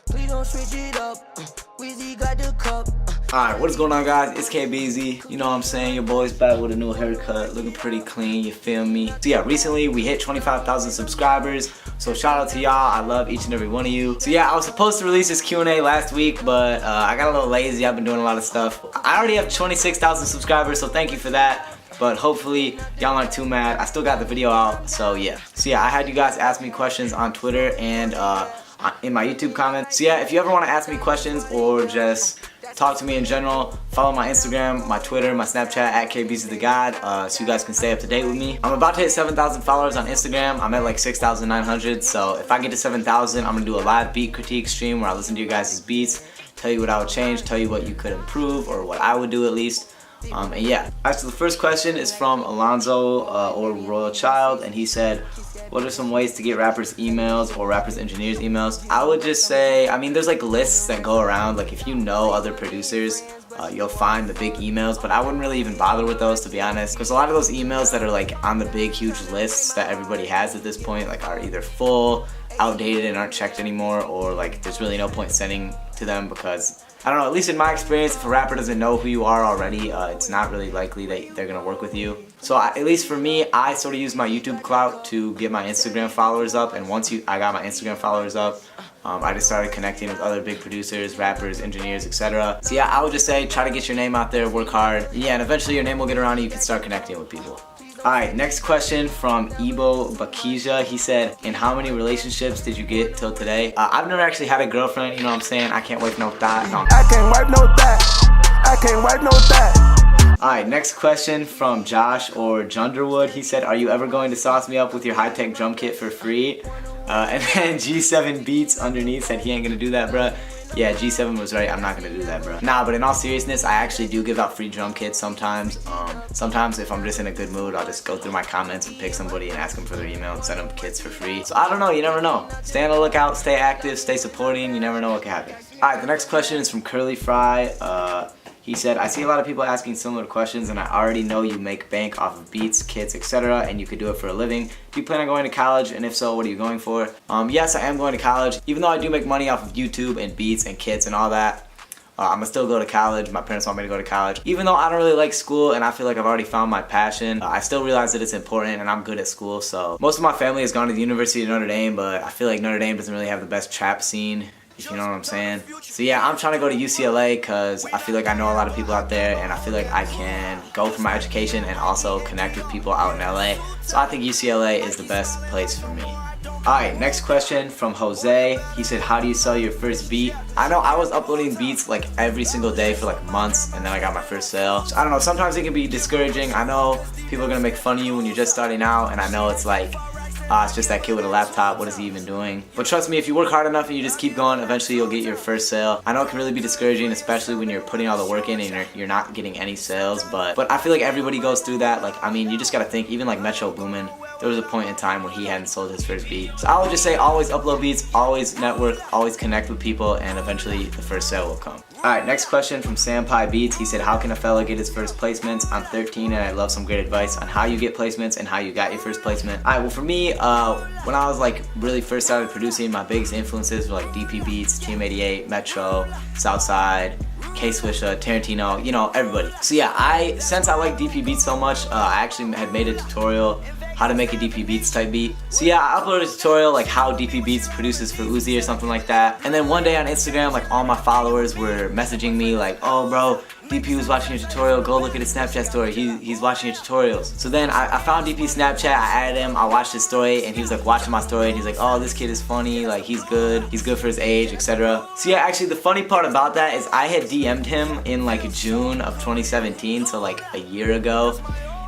Please don't switch it up. Weezy got the cup. Alright, what is going on, guys? It's KBeaZy. You know what I'm saying? Your boy's back with a new haircut, looking pretty clean, you feel me? So yeah, recently we hit 25,000 subscribers, so shout out to y'all. I love each and every one of you. So yeah, I was supposed to release this Q&A last week, but I got a little lazy. I've been doing a lot of stuff. I already have 26,000 subscribers, so thank you for that. But hopefully y'all aren't too mad. I still got the video out, so yeah. So yeah, I had you guys ask me questions on Twitter and in my YouTube comments. So yeah, if you ever want to ask me questions or just talk to me in general, follow my Instagram, my Twitter, my Snapchat at KBeaZy, so you guys can stay up to date with me. I'm about to hit 7,000 followers on Instagram. I'm at like 6,900, so if I get to 7,000, I'm gonna do a live beat critique stream where I listen to you guys' beats, tell you what I would change, tell you what you could improve, or what I would do at least. And yeah. Alright, so the first question is from Alonzo or Royal Child, and he said, what are some ways to get rappers emails or rappers engineers emails? I would just say, I mean, there's like lists that go around. Like if you know other producers, you'll find the big emails, but I wouldn't really even bother with those, to be honest, because a lot of those emails that are like on the big huge lists that everybody has at this point like are either full, outdated, and aren't checked anymore, or like there's really no point sending to them because I don't know, at least in my experience, if a rapper doesn't know who you are already, it's not really likely that they're gonna work with you. So at least for me, I sort of use my YouTube clout to get my Instagram followers up, and once I got my Instagram followers up, I just started connecting with other big producers, rappers, engineers, etc. So yeah, I would just say try to get your name out there, work hard. Yeah, and eventually your name will get around and you can start connecting with people. Alright, next question from Ibo Bakija. He said, in how many relationships did you get till today? I've never actually had a girlfriend, you know what I'm saying? I can't wipe no thought. No. I can't wipe no that. I can't wipe no that. Alright, next question from Josh or Junderwood. He said, are you ever going to sauce me up with your high-tech drum kit for free? And then G7 Beats underneath said he ain't gonna do that, bruh. Yeah, G7 was right, I'm not gonna do that, bro. Nah, but in all seriousness, I actually do give out free drum kits sometimes. Sometimes if I'm just in a good mood, I'll just go through my comments and pick somebody and ask them for their email and send them kits for free. So I don't know, you never know. Stay on the lookout, stay active, stay supporting, you never know what can happen. Alright, the next question is from Curly Fry. He said, I see a lot of people asking similar questions and I already know you make bank off of beats, kits, etc. and you could do it for a living. Do you plan on going to college? And if so, what are you going for? Yes, I am going to college. Even though I do make money off of YouTube and beats and kits and all that, I'm gonna still go to college. My parents want me to go to college. Even though I don't really like school and I feel like I've already found my passion, I still realize that it's important and I'm good at school. So most of my family has gone to the University of Notre Dame, but I feel like Notre Dame doesn't really have the best trap scene, if you know what I'm saying. So yeah, I'm trying to go to UCLA because I feel like I know a lot of people out there and I feel like I can go for my education and also connect with people out in LA. So I think UCLA is the best place for me. Alright, next question from Jose. He said, how do you sell your first beat? I know I was uploading beats like every single day for like months and then I got my first sale. So I don't know, sometimes it can be discouraging. I know people are gonna make fun of you when you're just starting out, and I know it's like, it's just that kid with a laptop, what is he even doing? But trust me, if you work hard enough and you just keep going, eventually you'll get your first sale. I know it can really be discouraging, especially when you're putting all the work in and you're not getting any sales, but I feel like everybody goes through that. Like, I mean, you just gotta think, even like Metro Boomin, there was a point in time when he hadn't sold his first beat. So I would just say always upload beats, always network, always connect with people, and eventually the first sale will come. Alright, next question from Sampai Beats. He said, how can a fella get his first placements? I'm 13 and I'd love some great advice on how you get placements and how you got your first placement. Alright, well for me, when I was like really first started producing, my biggest influences were like DP Beats, Team 88, Metro, Southside, K-Swisha, Tarantino, you know, everybody. So yeah, since I like DP Beats so much, I actually had made a tutorial how to make a DP Beats type beat. So yeah, I uploaded a tutorial like how DP Beats produces for Uzi or something like that. And then one day on Instagram, like all my followers were messaging me like, oh bro, DP was watching your tutorial, go look at his Snapchat story, he's watching your tutorials. So then I found DP's Snapchat, I added him, I watched his story, and he was like watching my story and he's like, oh, this kid is funny, like he's good for his age, etc. So yeah, actually the funny part about that is I had DM'd him in like June of 2017, so like a year ago,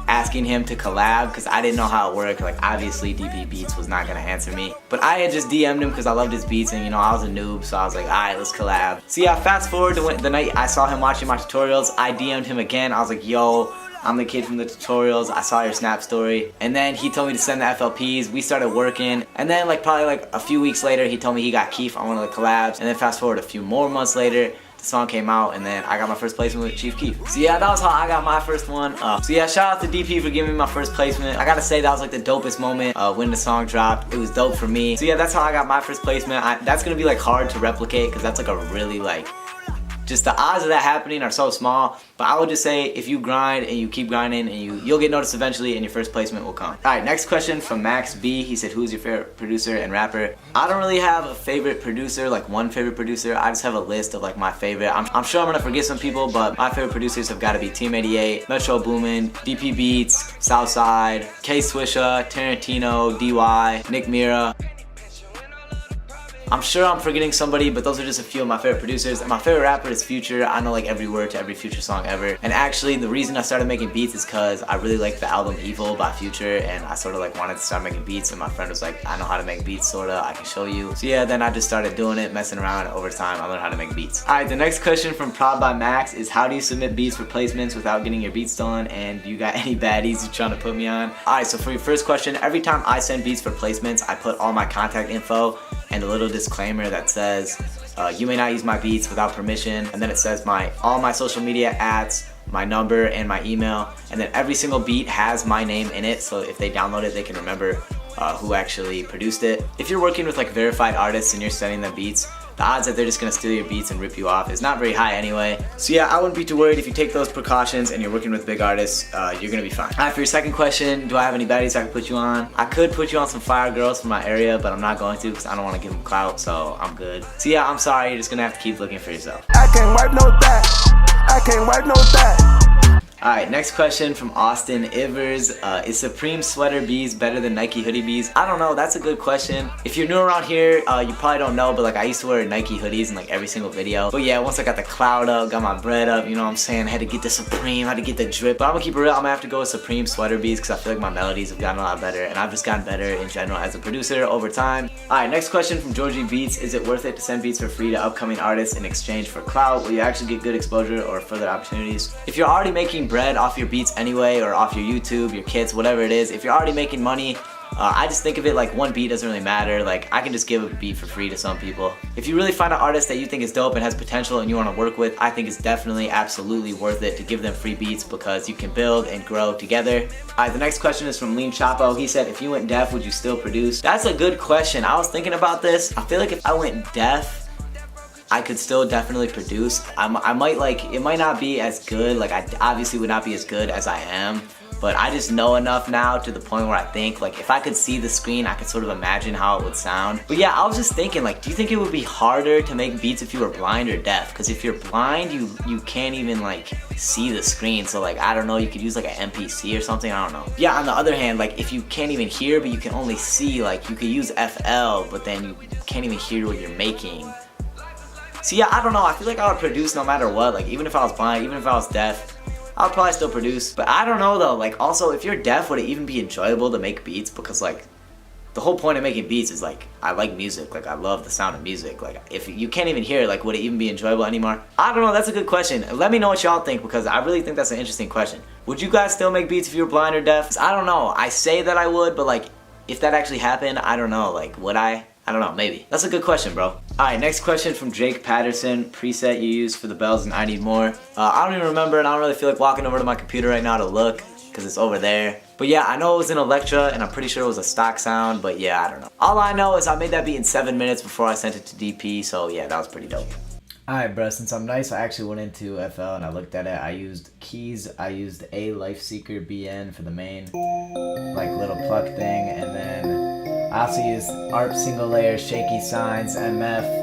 asking him to collab because I didn't know how it worked. Like obviously DP Beats was not gonna answer me, but I had just DM'd him because I loved his beats and you know I was a noob, so I was like, alright, let's collab. So yeah, fast forward to the night I saw him watching my tutorials, I DM'd him again. I was like, yo, I'm the kid from the tutorials, I saw your Snap story. And then he told me to send the FLPs, we started working, and then like probably like a few weeks later he told me he got Keith on one of the collabs. And then fast forward a few more months later, the song came out, and then I got my first placement with Chief Keef. So yeah, that was how I got my first one. So yeah, shout out to DP for giving me my first placement. I gotta say that was like the dopest moment when the song dropped. It was dope for me. So yeah, that's how I got my first placement. That's gonna be like hard to replicate because that's like a really like, just the odds of that happening are so small. But I would just say if you grind and you keep grinding, and you'll get noticed eventually, and your first placement will come. Alright, next question from Max B. He said, who's your favorite producer and rapper? I don't really have a favorite producer, like one favorite producer. I just have a list of like my favorite. I'm sure I'm gonna forget some people, but my favorite producers have got to be Team 88, Metro Boomin, DP Beats, Southside, K Swisha, Tarantino, DY, Nick Mira. I'm sure I'm forgetting somebody, but those are just a few of my favorite producers. And my favorite rapper is Future. I know like every word to every Future song ever. And actually, the reason I started making beats is because I really liked the album Evil by Future, and I sort of like wanted to start making beats, and my friend was like, I know how to make beats, sorta, I can show you. So yeah, then I just started doing it, messing around. Over time, I learned how to make beats. Alright, the next question from Proud by Max is, how do you submit beats for placements without getting your beats stolen? And do you got any baddies you're trying to put me on? Alright, so for your first question, every time I send beats for placements, I put all my contact info and a little disclaimer that says, you may not use my beats without permission, and then it says all my social media @, my number, and my email, and then every single beat has my name in it, so if they download it, they can remember who actually produced it. If you're working with like verified artists and you're sending them beats, the odds that they're just gonna steal your beats and rip you off is not very high anyway. So yeah, I wouldn't be too worried. If you take those precautions and you're working with big artists, you're gonna be fine. Alright, for your second question, do I have any baddies I can put you on? I could put you on some fire girls from my area, but I'm not going to because I don't want to give them clout, so I'm good. So yeah, I'm sorry, you're just gonna have to keep looking for yourself. I can't wipe no that. I can't wipe no that. Alright, next question from Austin Ivers. Is Supreme sweater bees better than Nike hoodie bees? I don't know, that's a good question. If you're new around here, you probably don't know, but like I used to wear Nike hoodies in like every single video. But yeah, once I got the cloud up, got my bread up, you know what I'm saying, I had to get the Supreme, had to get the drip. But I'm gonna keep it real, I'm gonna have to go with Supreme sweater bees because I feel like my melodies have gotten a lot better, and I've just gotten better in general as a producer over time. Alright, next question from Georgie Beats. Is it worth it to send beats for free to upcoming artists in exchange for clout? Will you actually get good exposure or further opportunities? If you're already making bread off your beats anyway, or off your YouTube, your kits, whatever it is, if you're already making money, I just think of it like one beat doesn't really matter. Like I can just give a beat for free to some people. If you really find an artist that you think is dope and has potential and you want to work with, I think it's definitely absolutely worth it to give them free beats because you can build and grow together. Alright, the next question is from Lean Chapo. He said, if you went deaf, would you still produce? That's a good question. I was thinking about this. I feel like if I went deaf, I could still definitely produce. I might like, it might not be as good, like I obviously would not be as good as I am, but I just know enough now to the point where I think like if I could see the screen, I could sort of imagine how it would sound. But yeah, I was just thinking like, do you think it would be harder to make beats if you were blind or deaf? Because if you're blind, you can't even like see the screen, so like I don't know, you could use like an MPC or something, I don't know. Yeah, on the other hand, like if you can't even hear but you can only see, like you could use FL but then you can't even hear what you're making. So yeah, I don't know, I feel like I would produce no matter what, like even if I was blind, even if I was deaf, I would probably still produce. But I don't know though, like also if you're deaf, would it even be enjoyable to make beats? Because like, the whole point of making beats is like, I like music, like I love the sound of music. Like if you can't even hear it, like would it even be enjoyable anymore? I don't know, that's a good question. Let me know what y'all think because I really think that's an interesting question. Would you guys still make beats if you were blind or deaf? I don't know, I say that I would, but like, if that actually happened, I don't know, like would I? I don't know, maybe. That's a good question, bro. Alright, next question from Jake Patterson. Preset you use for the bells and I need more. I don't even remember and I don't really feel like walking over to my computer right now to look because it's over there. But yeah, I know it was in Electra and I'm pretty sure it was a stock sound, but yeah, I don't know. All I know is I made that beat in 7 minutes before I sent it to DP, so yeah, that was pretty dope. Alright bro, since I'm nice, I actually went into FL and I looked at it. I used keys, I used a Lifeseeker BN for the main like little pluck thing, and then I also used ARP single layer, shaky signs, MF.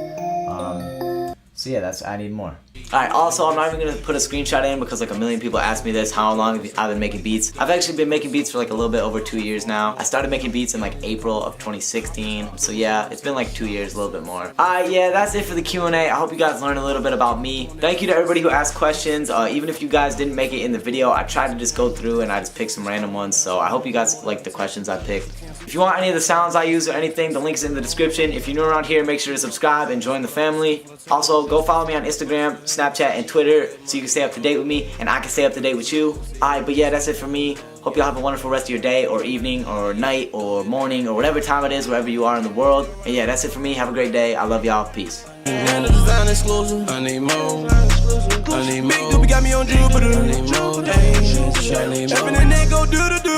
So yeah, that's I need more. Alright, also I'm not even going to put a screenshot in because like a million people ask me this, how long have I've been making beats. I've actually been making beats for like a little bit over 2 years now. I started making beats in like April of 2016. So yeah, it's been like 2 years, a little bit more. Alright, yeah, that's it for the Q&A. I hope you guys learned a little bit about me. Thank you to everybody who asked questions. Even if you guys didn't make it in the video, I tried to just go through and I just picked some random ones. So I hope you guys liked the questions I picked. If you want any of the sounds I use or anything, the link's in the description. If you're new around here, make sure to subscribe and join the family. Also, go follow me on Instagram, Snapchat, and Twitter so you can stay up to date with me and I can stay up to date with you. Alright, but yeah, that's it for me. Hope y'all have a wonderful rest of your day or evening or night or morning or whatever time it is wherever you are in the world. And yeah, that's it for me. Have a great day. I love y'all. Peace. And the design exclusive. I need more. I need more. Big Doobie got me on Jupiter. I need more. I need more. Every nigga go do the